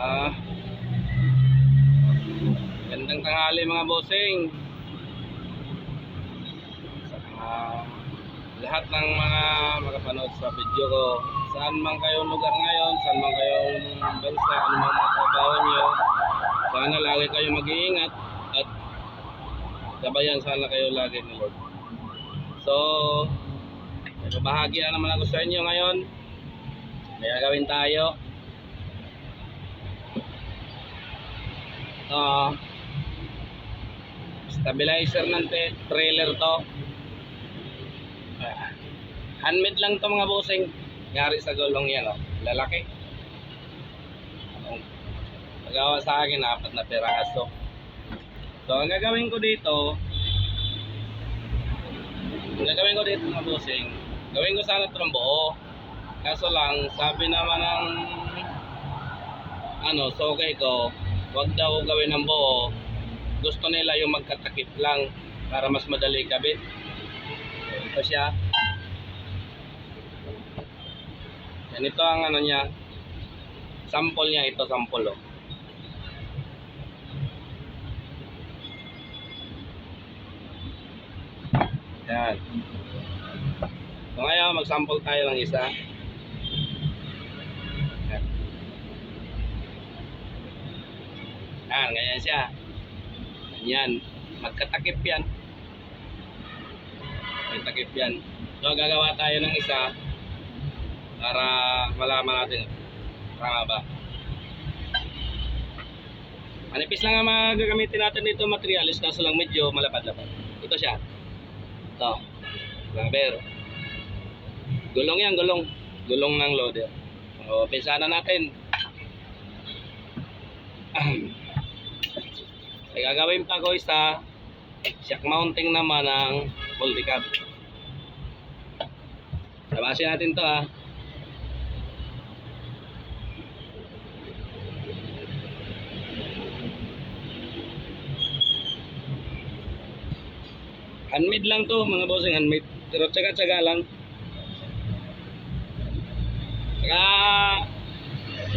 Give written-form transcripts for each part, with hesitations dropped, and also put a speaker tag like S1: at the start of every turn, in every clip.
S1: Ah, Gandang tanghali mga bossing. Ah, Lahat ng mga makapanood sa video ko, saan man kayong lugar ngayon, saan man kayong bansa, ano man mga trabaho nyo, sana lagi kayong mag-iingat at gabayan sana kayo lagi ni Lord. So, may babahagi na naman ako sa inyo ngayon. May gagawin tayo. Stabilizer ng trailer to. Handmade lang to mga bossing. Yari sa gulong yan, oh. Lalaki. Nagawa sa akin 4 na piraso. So ang gagawin ko dito mga bossing, gawin ko sana itong buo. Kaso lang sabi naman ng sokay ko, wag daw gawin ng buo. Gusto nila yung magkatakip lang para mas madali kabit. Ito siya. Yan, ito ang niya. Sample niya, ito sample, oh. Yan. So ngayon mag-sample tayo ng isa. Yan, ganyan siya. Yan, magkatakip yan. Magkatakip yan. So gagawa tayo ng isa para malaman natin tama ba. Manipis lang ang magagamitin natin dito materialis, kaso lang medyo malapad-lapad. Ito siya. Ito. Rubber. Gulong yan, gulong. Gulong ng loader. O, pinsana natin. Ay gagawin pa ko isa shock mounting naman ng multicab. Tabasin natin to, ha. Handmade lang to mga bossing, handmade. Pero tsaga-tsaga lang.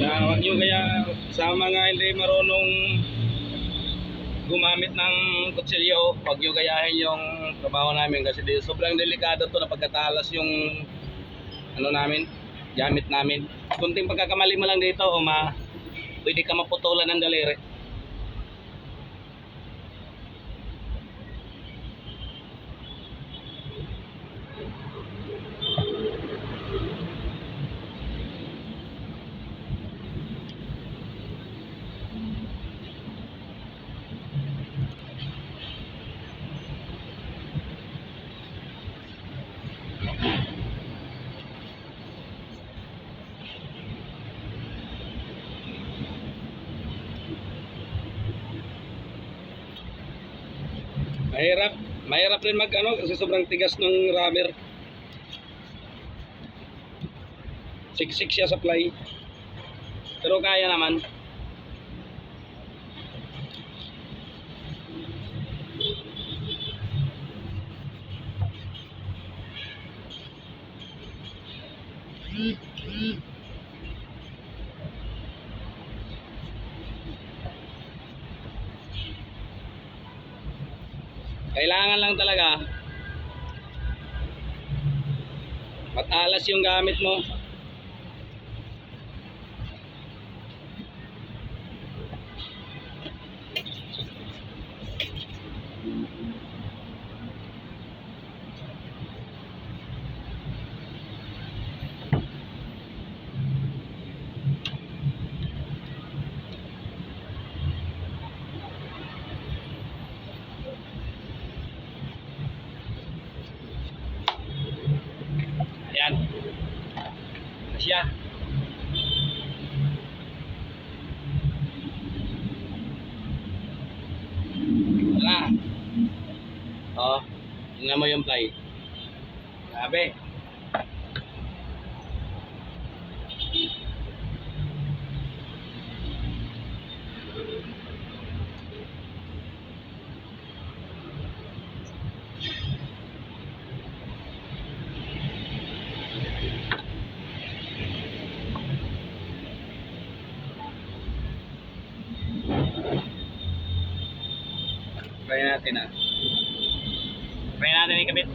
S1: Wag nyo kaya sa mga hindi marunong gumamit ng kutsilyo, wag nyo gayahin yung trabaho namin kasi sobrang delikado to na pagkatalas yung namin, gamit namin. Kunting pagkakamali mo lang dito pwede ka maputulan ng daliri. Mahirap rin kasi sobrang tigas ng rubber. Siksik siya sa ply. Pero kaya naman. Kailangan lang talaga matalas yung gamit mo. Ayan. Siya. Tara. Tingnan mo yung ply. Grabe. natin ah. Try natin ikabit.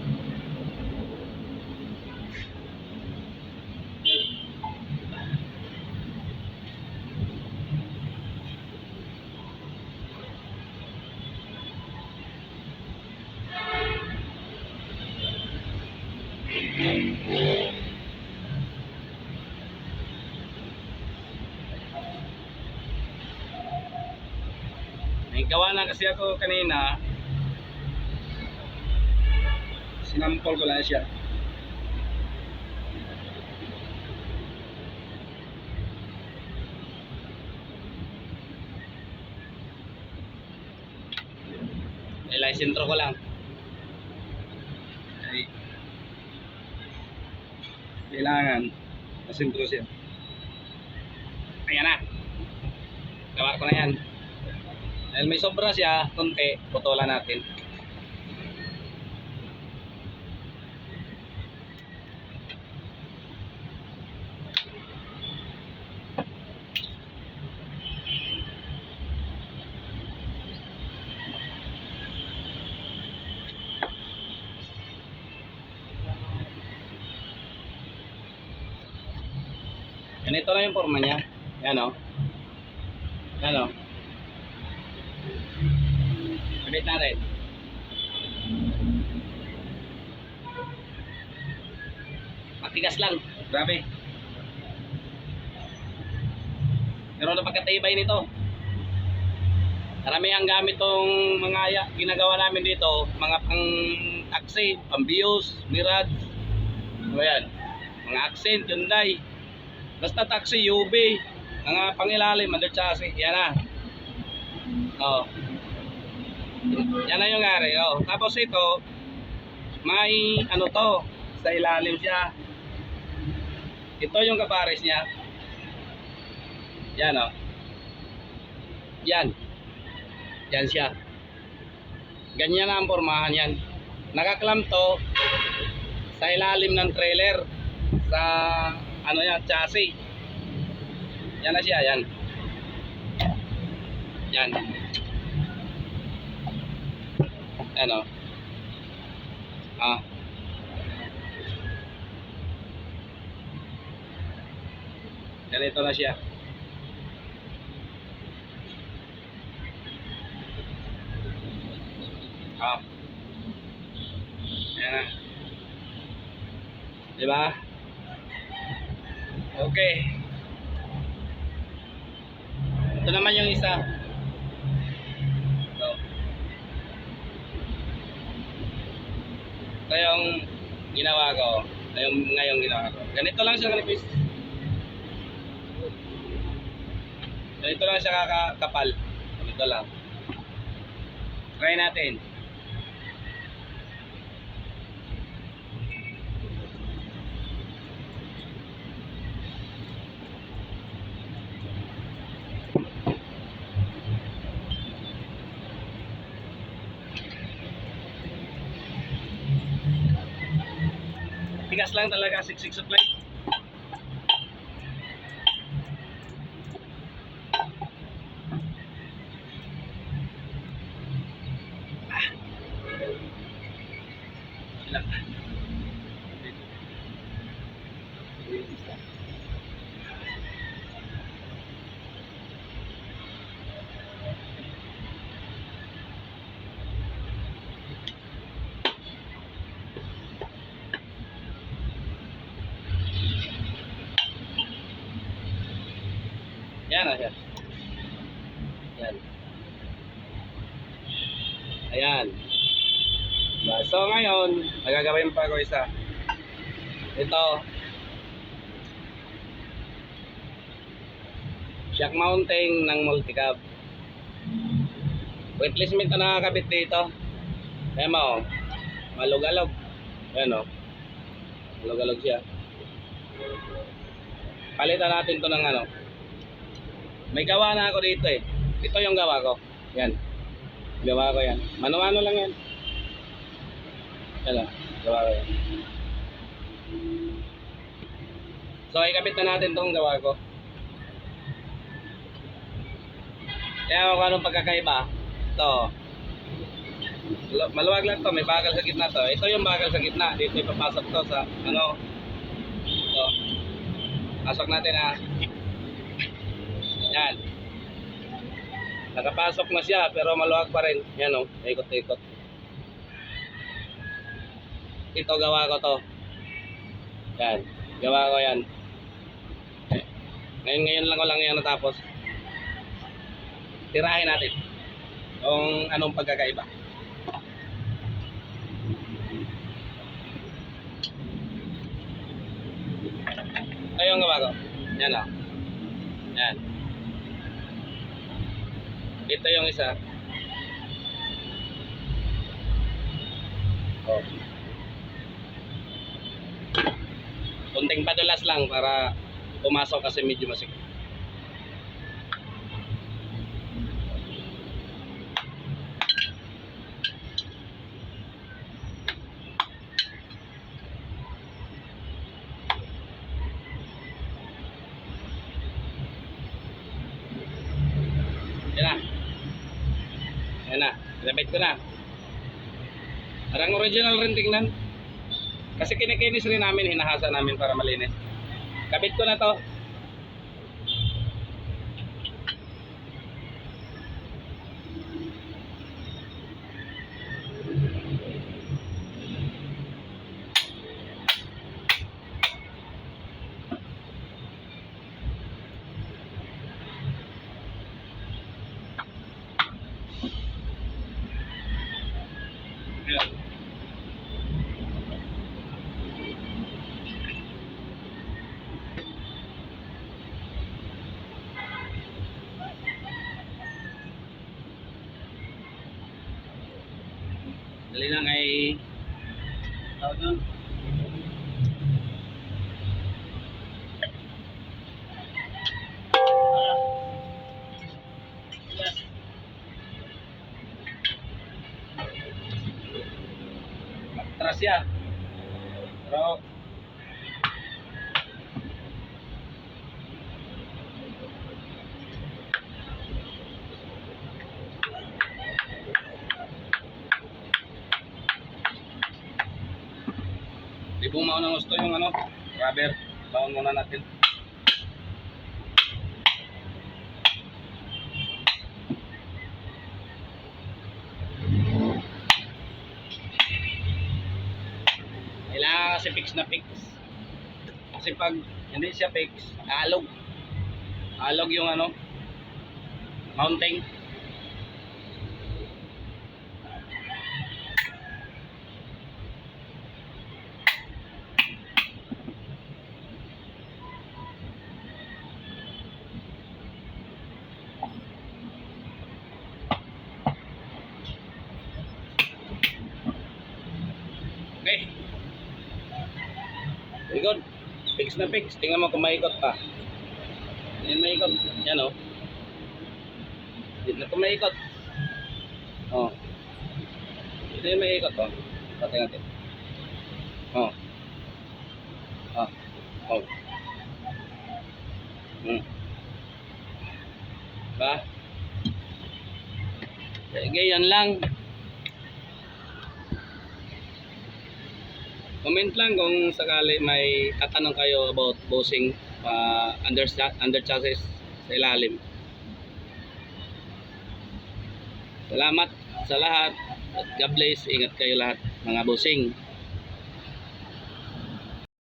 S1: May gawa na kasi ako kanina. Sinampol ko lang siya. Ilay sentro ko lang. Ay. Kailangan masintro siya. Ayan na. Gawa ko na yan. Dahil may sobra siya, konti, putulan natin. Ganito na yung forma niya. Yan o. Yan o. Sabit natin. Matigas lang. Grabe. Pero napagkatibay nito. Marami ang gamit tong mga ginagawa namin dito. Mga pang taxi, pang Vios, Mirage. O yan. Mga Accent, Hyundai. Basta taxi, UB. Mga pangilalim, under chassis. Yan na. O. Yan na yung ngari. Oh. Tapos ito, may ano to, sa ilalim siya. Ito yung kapares niya. Yan oh. Yan. Yan siya. Ganyan na ang pormahan yan. Nakaklam to sa ilalim ng trailer. Sa ano yan, chassis. Yan na siya, yan. Yan. Ano? Ah. Ganito na siya. Ah. Ayan na. Diba? Okay. Ito naman yung isa. Ito yung ginawa ko. Ito yung ngayong ginawa ko. Ganito lang siya kalipis. Ganito lang siya kakapal. Ganito lang. Try natin. Tigas lang talaga, siksik supply. Yan na siya. Yan. Ayan. So ngayon, magagawin pa ako isa. Ito. Shock mounting ng multicab. Weightless meat na nakakabit dito. Ayan mo. Malug-alog. Ayan o. Malug-alog siya. Palitan natin to ng ano. May gawa na ako dito eh. Ito yung gawa ko. Yan. Gawa ko yan. Mano-mano lang yan. Yan o. Gawa ko yan. So ikabit na natin itong gawa ko. Kaya kung anong pagkakaiba. Ito. Maluwag lang to, may bagal sa gitna to. Ito yung bagal sa gitna. Dito ipapasok to sa ano. Ito. Pasok natin ha. Yan. Nakapasok na siya pero maluwag pa rin. Yan o, ikot-ikot. Ito gawa ko to. Yan. Gawa ko yan. Ngayon lang ko lang yan natapos. Tirahin natin. Kung anong pagkakaiba. Ito yung gawa ko. Yan o. Yan. Ito yung isa. Oh. Kunting padulas lang para pumasok kasi medyo masikip. Yan na. Yan na. Ilapit ko na. Parang original rin tingnan. Kasi kinikinis rin namin, hinahasa namin para malinis. Kabit ko na to. Ayan. Dali lang ay tawag yun. Matras siya. Pero di bumaon ng gusto yung ano, rubber. Baon muna natin. Kailangan kasi fix na fix. Kasi pag hindi siya fix, alog. Alog yung ano, mounting. Okay. Very good. Fix na fix. Tingnan mo kung maikot pa. Yan maikot. Yan o. Hindi na ito maikot. O. Ito yung maikot o. Patay natin. O. O. O. Ba? Sige, yan lang. Comment lang kung sakali may tatanong kayo about bossing under chassis sa ilalim. Salamat sa lahat at God bless. Ingat kayo lahat mga bossing.